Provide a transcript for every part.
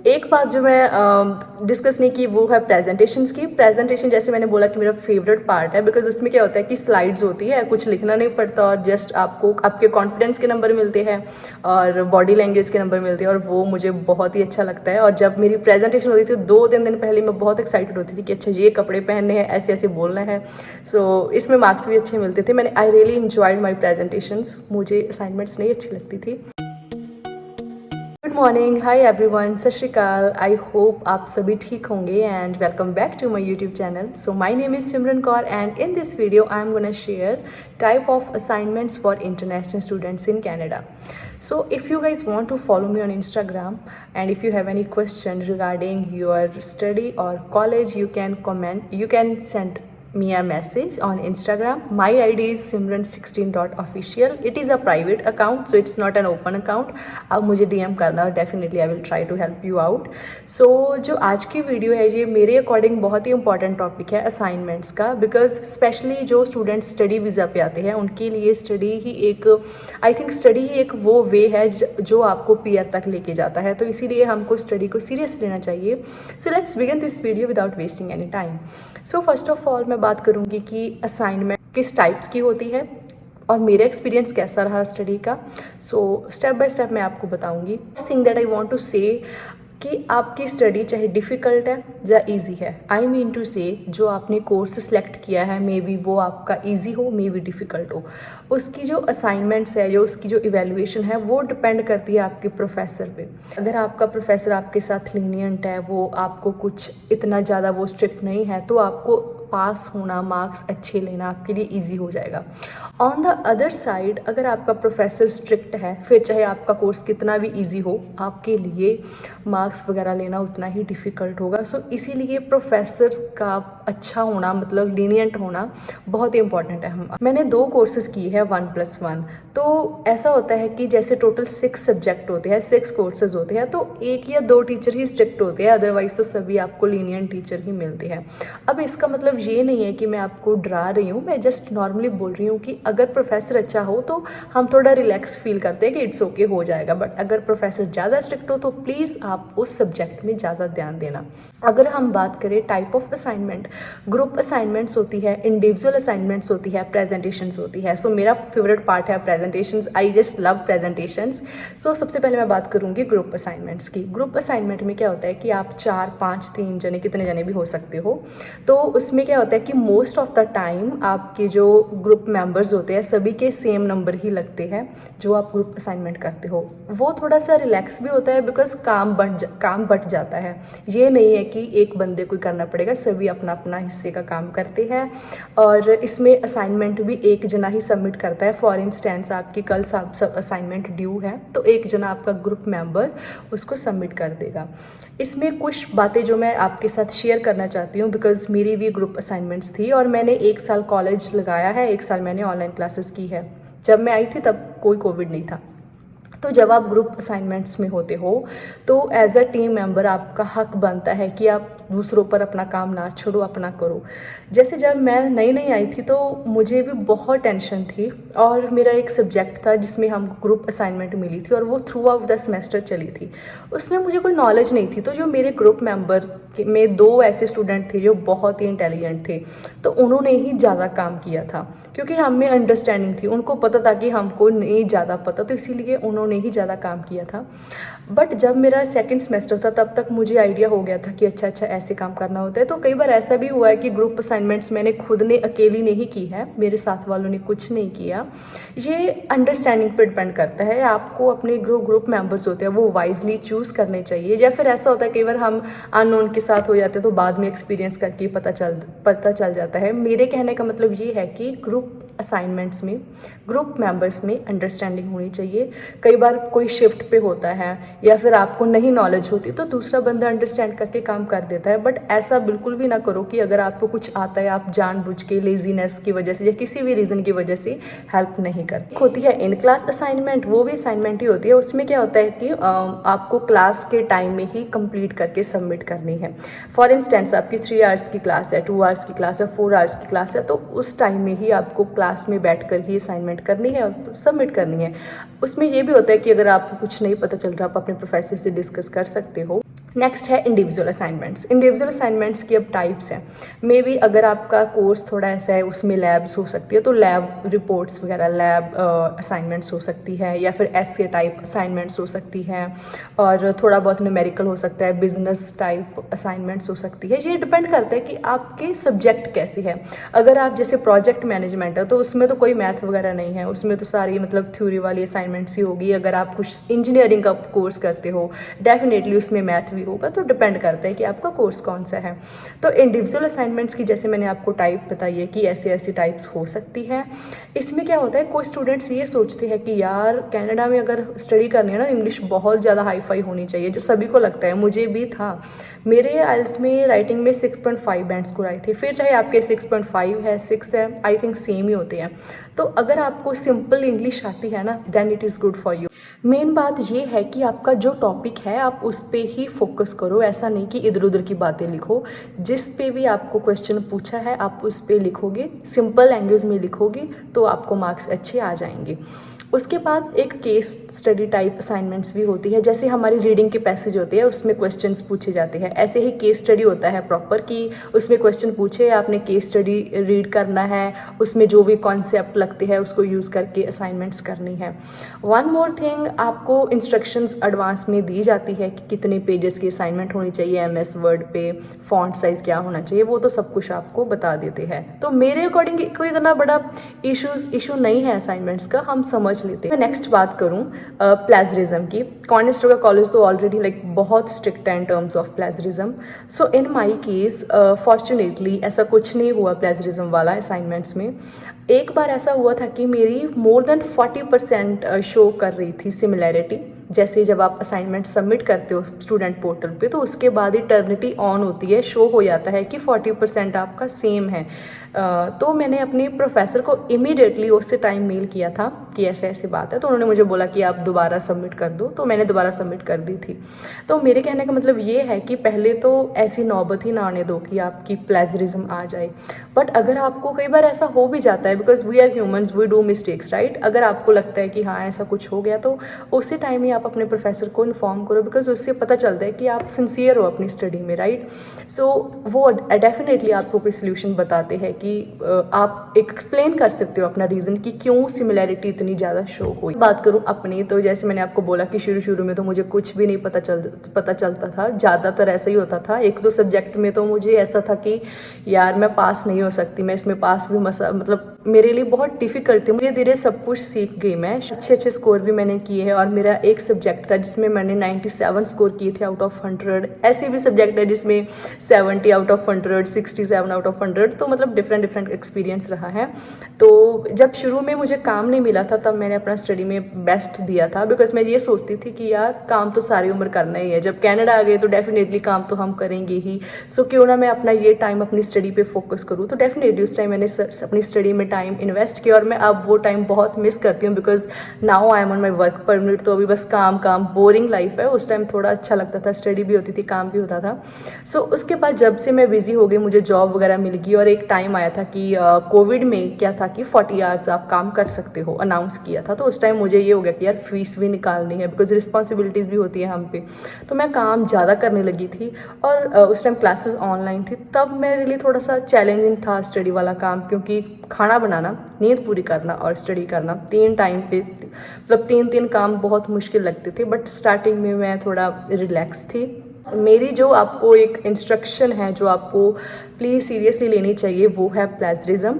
एक बात जो मैं डिस्कस नहीं की वो है प्रेजेंटेशंस की। प्रेजेंटेशन जैसे मैंने बोला कि मेरा फेवरेट पार्ट है, बिकॉज उसमें क्या होता है कि स्लाइड्स होती है, कुछ लिखना नहीं पड़ता और जस्ट आपको आपके कॉन्फिडेंस के नंबर मिलते हैं और बॉडी लैंग्वेज के नंबर मिलते हैं, और वो मुझे बहुत ही अच्छा लगता है। और जब मेरी प्रेजेंटेशन होती थी 2-3 दिन पहले मैं बहुत एक्साइटेड होती थी कि अच्छा ये कपड़े पहनने हैं, ऐसे ऐसे बोलना है। सो इसमें मार्क्स भी अच्छे मिलते थे। मैंने I really enjoyed my presentations. मुझे असाइनमेंट्स नहीं अच्छी लगती थी। गुड मॉर्निंग, हाई एवरीवन, सत श्री अकाल। आई होप आप सभी ठीक होंगे and welcome back to my YouTube channel. So my name is Simran Kaur and in this video I am gonna share type of assignments for international students in Canada. So if you guys want to follow me on Instagram and if you have any question regarding your study or college, you can comment, you can send me a message on Instagram. My ID is simran16.official. It is a private account, so it's not an open account. आप मुझे DM करना और definitely I will try to help you out. So जो आज की video है ये मेरे अकॉर्डिंग बहुत ही इंपॉर्टेंट टॉपिक है असाइनमेंट्स का, बिकॉज स्पेशली जो स्टूडेंट स्टडी वीज़ा पे आते हैं उनके लिए स्टडी ही एक, आई थिंक स्टडी ही एक वो वे है जो आपको पीआर तक लेके जाता है। तो इसीलिए हमको स्टडी को सीरियस लेना चाहिए। So let's begin this video without wasting any time. So first of all मैं बात करूंगी कि असाइनमेंट किस टाइप्स की होती है और मेरा एक्सपीरियंस कैसा रहा स्टडी का। सो स्टेप बाय स्टेप मैं आपको बताऊंगी। Thing that I want to say कि आपकी स्टडी चाहे डिफ़िकल्ट है या इजी है, आई मीन टू से जो आपने कोर्स सेलेक्ट किया है मे बी वो आपका इजी हो, मे बी डिफ़िकल्ट हो, उसकी जो असाइनमेंट्स है, जो उसकी जो इवैल्यूएशन है वो डिपेंड करती है आपके प्रोफेसर पे। अगर आपका प्रोफेसर आपके साथ लीनियंट है, वो आपको कुछ इतना ज़्यादा वो स्ट्रिक्ट नहीं है, तो आपको पास होना, मार्क्स अच्छे लेना आपके लिए इजी हो जाएगा। ऑन द अदर साइड अगर आपका प्रोफेसर स्ट्रिक्ट है, फिर चाहे आपका कोर्स कितना भी इजी हो, आपके लिए मार्क्स वगैरह लेना उतना ही डिफ़िकल्ट होगा। सो इसीलिए प्रोफेसर का अच्छा होना, मतलब लीनियंट होना बहुत ही इंपॉर्टेंट है। मैंने 2 कोर्सेज किए हैं 1+1। तो ऐसा होता है कि जैसे टोटल 6 सब्जेक्ट होते हैं, 6 कोर्सेज होते हैं, तो 1 या 2 टीचर ही स्ट्रिक्ट होते हैं, अदरवाइज तो सभी आपको लीनियंट टीचर ही मिलते हैं। अब इसका मतलब ये नहीं है कि मैं आपको डरा रही हूँ, मैं जस्ट नॉर्मली बोल रही हूँ कि अगर प्रोफेसर अच्छा हो तो हम थोड़ा रिलैक्स फील करते हैं कि इट्स ओके हो जाएगा। बट अगर प्रोफेसर ज़्यादा स्ट्रिक्ट हो तो प्लीज़ आप उस सब्जेक्ट में ज़्यादा ध्यान देना। अगर हम बात करें type of assignment, group assignments होती है, इंडिविजुअल असाइनमेंट्स होती है, प्रेजेंटेशंस होती है। सो मेरा फेवरेट पार्ट है presentations. I just love presentations. So सबसे पहले मैं बात करूँगी ग्रुप असाइनमेंट्स की। ग्रुप असाइनमेंट में क्या होता है कि आप 4, 5, 3 जने, कितने जने भी हो सकते हो। तो उसमें क्या होता है कि मोस्ट ऑफ द टाइम आपके जो ग्रुप मेंबर्स होते हैं सभी के सेम नंबर ही लगते हैं जो आप ग्रुप असाइनमेंट करते हो। वो थोड़ा सा रिलैक्स भी होता है बिकॉज काम बट जाता है। ये नहीं है कि एक बंदे को करना पड़ेगा, सभी अपना अपना हिस्से का काम करते हैं। और इसमें असाइनमेंट भी एक जना ही सबमिट करता है। फॉर इंस्टेंस आपकी कल सब असाइनमेंट ड्यू है तो एक जना आपका ग्रुप मेंबर उसको सबमिट कर देगा। इसमें कुछ बातें जो मैं आपके साथ शेयर करना चाहती हूँ बिकॉज मेरी भी ग्रुप असाइनमेंट्स थी और मैंने 1 साल कॉलेज लगाया है, 1 साल मैंने ऑनलाइन क्लासेस की है। जब मैं आई थी तब कोई कोविड नहीं था। तो जब आप ग्रुप असाइनमेंट्स में होते हो तो एज अ टीम मेंबर आपका हक बनता है कि आप दूसरों पर अपना काम ना छोड़ो, अपना करो। जैसे जब मैं नई आई थी तो मुझे भी बहुत टेंशन थी और मेरा एक सब्जेक्ट था जिसमें हम ग्रुप असाइनमेंट मिली थी और वो थ्रू आउट द सेमेस्टर चली थी। उसमें मुझे कोई नॉलेज नहीं थी। तो जो मेरे ग्रुप मेंबर में 2 ऐसे स्टूडेंट थे जो बहुत ही इंटेलिजेंट थे, तो उन्होंने ही ज़्यादा काम किया था क्योंकि हम में अंडरस्टैंडिंग थी। उनको पता था कि हमको नहीं ज़्यादा पता, तो इसीलिए उन्होंने ही ज़्यादा काम किया था। बट जब मेरा 2nd सेमेस्टर था तब तक मुझे आइडिया हो गया था कि अच्छा ऐसे काम करना होता है। तो कई बार ऐसा भी हुआ है कि ग्रुप असाइनमेंट्स मैंने खुद ने अकेली नहीं की है, मेरे साथ वालों ने कुछ नहीं किया। ये अंडरस्टैंडिंग पर डिपेंड करता है। आपको अपने ग्रुप मेंबर्स होते हैं वो वाइजली चूज़ करने चाहिए। या फिर ऐसा होता है कई बार हम अननोन के साथ हो जाते हैं तो बाद में एक्सपीरियंस करके पता चल जाता है। मेरे कहने का मतलब ये है कि ग्रुप असाइनमेंट्स में ग्रुप मेंबर्स में अंडरस्टैंडिंग होनी चाहिए। कई बार कोई शिफ्ट पे होता है या फिर आपको नहीं नॉलेज होती तो दूसरा बंदा अंडरस्टैंड करके काम कर देता है। बट ऐसा बिल्कुल भी ना करो कि अगर आपको कुछ आता है आप जानबूझ के लेजीनेस की वजह से या किसी भी रीज़न की वजह से हेल्प नहीं करते। होती है इन क्लास असाइनमेंट, वो भी असाइनमेंट ही होती है। उसमें क्या होता है कि आपको क्लास के टाइम में ही कंप्लीट करके सबमिट करनी है। फॉर इंस्टेंस आपकी 3 आवर्स की क्लास है, 2 आवर्स की क्लास है, 4 आवर्स की क्लास है, तो उस टाइम में ही आपको क्लास में बैठकर ही असाइनमेंट करनी है और सबमिट करनी है। उसमें ये भी होता है कि अगर आपको कुछ नहीं पता चल रहा आप अपने प्रोफेसर से डिस्कस कर सकते हो। नेक्स्ट है इंडिविजुअल असाइनमेंट्स। इंडिविजुअल असाइनमेंट्स की अब टाइप्स हैं। मे बी अगर आपका कोर्स थोड़ा ऐसा है, उसमें लैब्स हो सकती है, तो लैब रिपोर्ट्स वगैरह, लैब असाइनमेंट्स हो सकती है, या फिर एसे टाइप असाइनमेंट्स हो सकती हैं, और थोड़ा बहुत न्यूमेरिकल हो सकता है, बिजनेस टाइप असाइनमेंट्स हो सकती है। ये डिपेंड करता है कि आपके सब्जेक्ट कैसे है। अगर आप जैसे प्रोजेक्ट मैनेजमेंट है तो उसमें तो कोई मैथ वगैरह नहीं है, उसमें तो सारी मतलब थ्योरी वाली असाइनमेंट्स ही होगी। अगर आप कुछ इंजीनियरिंग का कोर्स करते हो, डेफिनेटली उसमें मैथ होगा। तो डिपेंड करता है कि आपका कोर्स कौन सा है। तो इंडिविजुअल असाइनमेंट्स की जैसे मैंने आपको टाइप बताई है कि ऐसी ऐसी टाइप्स हो सकती हैं। इसमें क्या होता है, कुछ स्टूडेंट्स ये सोचते हैं कि यार कनाडा में अगर स्टडी करनी है ना, इंग्लिश बहुत ज़्यादा हाई फाई होनी चाहिए, जो सभी को लगता है, मुझे भी था। मेरे आइल्स में राइटिंग में 6.5 बैंड स्कोर आई थी। फिर चाहे आपके 6.5 है, 6 है, आई थिंक सेम ही होते हैं। तो अगर आपको सिंपल इंग्लिश आती है ना, then it is good for you. Main बात ये है कि आपका जो टॉपिक है आप उस पे ही फोकस करो। ऐसा नहीं कि इधर उधर की बातें लिखो। जिस पे भी आपको क्वेश्चन पूछा है आप उस पे लिखोगे, सिंपल लैंग्वेज में लिखोगे तो आपको मार्क्स अच्छे आ जाएंगे। उसके बाद एक केस स्टडी टाइप असाइनमेंट्स भी होती है। जैसे हमारी रीडिंग के पैसेज होते हैं उसमें क्वेश्चंस पूछे जाते हैं, ऐसे ही केस स्टडी होता है प्रॉपर कि उसमें क्वेश्चन पूछे, आपने केस स्टडी रीड करना है, उसमें जो भी कॉन्सेप्ट लगते हैं उसको यूज़ करके असाइनमेंट्स करनी है। वन मोर थिंग, आपको इंस्ट्रक्शंस एडवांस में दी जाती है कि कितने पेजेस की असाइनमेंट होनी चाहिए, MS वर्ड पे फॉन्ट साइज़ क्या होना चाहिए, वो तो सब कुछ आपको बता देते हैं। तो मेरे अकॉर्डिंग कोई इतना बड़ा इशू नहीं है असाइनमेंट्स का, हम समझ लेते हैं। मैं नेक्स्ट बात करूँ प्लेजरिज्म की। कॉर्नेस्टोगा कॉलेज तो ऑलरेडी लाइक बहुत स्ट्रिक्ट है in terms of plagiarism. So in my case fortunately ऐसा कुछ नहीं हुआ प्लेजरिज्म वाला असाइनमेंट्स में। एक बार ऐसा हुआ था कि मेरी मोर देन 40% शो कर रही थी सिमिलैरिटी। जैसे जब आप असाइनमेंट सबमिट करते हो स्टूडेंट पोर्टल पे, तो उसके बाद ही टर्निटी ऑन होती है, शो हो जाता है कि 40% आपका सेम है। तो मैंने अपने प्रोफेसर को इमीडिएटली उसी टाइम मेल किया था कि ऐसे ऐसी बात है। तो उन्होंने मुझे बोला कि आप दोबारा सबमिट कर दो, तो मैंने दोबारा सबमिट कर दी थी। तो मेरे कहने का मतलब ये है कि पहले तो ऐसी नौबत ही ना आने दो कि आपकी प्लेजरिज्म आ जाए। बट अगर आपको कई बार ऐसा हो भी जाता है, because we are humans, we do mistakes, right. अगर आपको लगता है कि हाँ ऐसा कुछ हो गया, तो उसी टाइम ही आप अपने प्रोफेसर को इन्फॉर्म करो, बिकॉज उससे पता चलता है कि आप सिंसियर हो अपनी स्टडी में, राइट। सो वो डेफिनेटली आपको कोई सोल्यूशन बताते हैं कि आप एक एक्सप्लेन कर सकते हो अपना रीज़न कि क्यों सिमिलैरिटी इतनी ज़्यादा शो हुई। बात करूँ अपनी, तो जैसे मैंने आपको बोला कि शुरू में तो मुझे कुछ भी नहीं पता चलता था। ज़्यादातर ऐसा ही होता था। एक दो सब्जेक्ट में तो मुझे ऐसा था कि यार मैं पास नहीं हो सकती, मैं इसमें पास भी मतलब मेरे लिए बहुत डिफिकल्ट थी। धीरे धीरे सब कुछ सीख गई मैं, अच्छे स्कोर भी मैंने किए हैं। और मेरा एक सब्जेक्ट था जिसमें मैंने 97 स्कोर किए थे आउट ऑफ 100। ऐसे भी सब्जेक्ट है जिसमें 70 आउट ऑफ 100, 67 आउट ऑफ 100। तो मतलब डिफरेंट एक्सपीरियंस रहा है। तो जब शुरू में मुझे काम नहीं मिला था तब मैंने अपना स्टडी में बेस्ट दिया था, बिकॉज मैं ये सोचती थी कि यार काम तो सारी उम्र करना ही है। जब कनाडा आ गए तो डेफिनेटली काम तो हम करेंगे ही। सो क्यों ना मैं अपना ये टाइम अपनी स्टडी पे फोकस करूँ। तो डेफिनेटली उस टाइम मैंने अपनी स्टडी में टाइम इन्वेस्ट किया, और मैं अब वो टाइम बहुत मिस करती हूँ, because now I am on my work permit. तो अभी बस काम बोरिंग लाइफ है। उस टाइम थोड़ा अच्छा लगता था, स्टडी भी होती थी, काम भी होता था। सो उसके बाद जब से मैं बिजी हो गई, मुझे जॉब वगैरह मिल गई, और एक टाइम आया था कि कोविड में क्या था कि 40 आवर्स आप काम कर सकते हो, अनाउंस किया था। तो उस टाइम मुझे ये हो गया कि यार फीस भी निकालनी है, बिकॉज रिस्पॉन्सिबिलिटीज़ भी होती है हम पे। तो मैं काम ज़्यादा करने लगी थी, और उस टाइम क्लासेस ऑनलाइन थी। तब मेरे लिए थोड़ा सा चैलेंजिंग था स्टडी वाला काम, क्योंकि खाना बनाना, नींद पूरी करना और स्टडी करना, 3 टाइम पे मतलब 3 काम बहुत मुश्किल लगते थे। बट स्टार्टिंग में मैं थोड़ा रिलैक्स थी। मेरी जो आपको एक इंस्ट्रक्शन है जो आपको प्लीज़ सीरियसली लेनी चाहिए, वो है प्लेजरिज्म।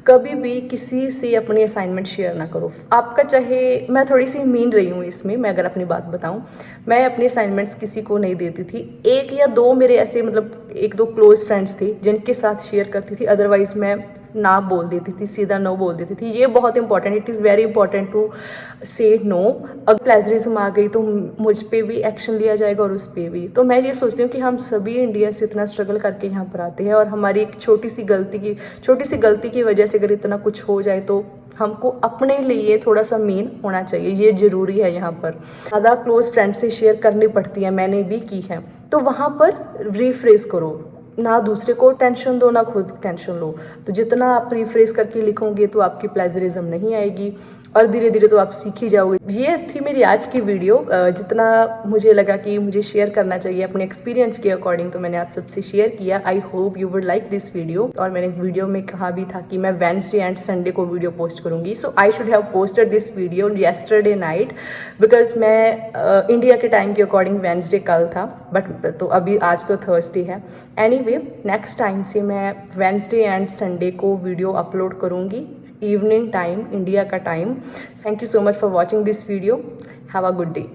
कभी भी किसी से अपनी असाइनमेंट शेयर ना करो। आपका चाहे, मैं थोड़ी सी मीन रही हूँ इसमें, मैं अगर अपनी बात बताऊँ, मैं अपनी असाइनमेंट्स किसी को नहीं देती थी। 1 या 2 मेरे ऐसे मतलब 1-2 क्लोज फ्रेंड्स थे जिनके साथ शेयर करती थी, अदरवाइज मैं ना बोल देती थी, सीधा नो बोल देती थी। ये बहुत important, it is very important to say no. अगर प्लेजरिज्म आ गई तो मुझ पे भी एक्शन लिया जाएगा और उस पे भी। तो मैं ये सोचती हूँ कि हम सभी इंडिया से इतना स्ट्रगल करके यहाँ पर आते हैं, और हमारी एक छोटी सी गलती की वजह से अगर इतना कुछ हो जाए तो हमको अपने लिए थोड़ा सा मीन होना चाहिए, ये ज़रूरी है। यहाँ पर ज़्यादा क्लोज फ्रेंड से शेयर करनी पड़ती है, मैंने भी की है। तो वहाँ पर रिफ्रेश करो, ना दूसरे को टेंशन दो ना खुद टेंशन लो। तो जितना आप रिफ्रेश करके लिखोगे तो आपकी प्लेजरिज्म नहीं आएगी। और धीरे धीरे तो आप सीख ही जाओगे। ये थी मेरी आज की वीडियो। जितना मुझे लगा कि मुझे शेयर करना चाहिए अपने एक्सपीरियंस के अकॉर्डिंग, तो मैंने आप सबसे शेयर किया। I hope you would like this video. और मैंने वीडियो में कहा भी था कि मैं वेडनेसडे एंड संडे को वीडियो पोस्ट करूंगी। So I should have posted this video yesterday night, because मैं इंडिया के टाइम के अकॉर्डिंग वेडनेसडे कल था, बट तो अभी आज तो थर्सडे है। एनीवे, नेक्स्ट टाइम से मैं वेडनेसडे एंड संडे को वीडियो अपलोड करूंगी, इवनिंग टाइम, इंडिया का time. Thank you so much for watching this video. Have a good day.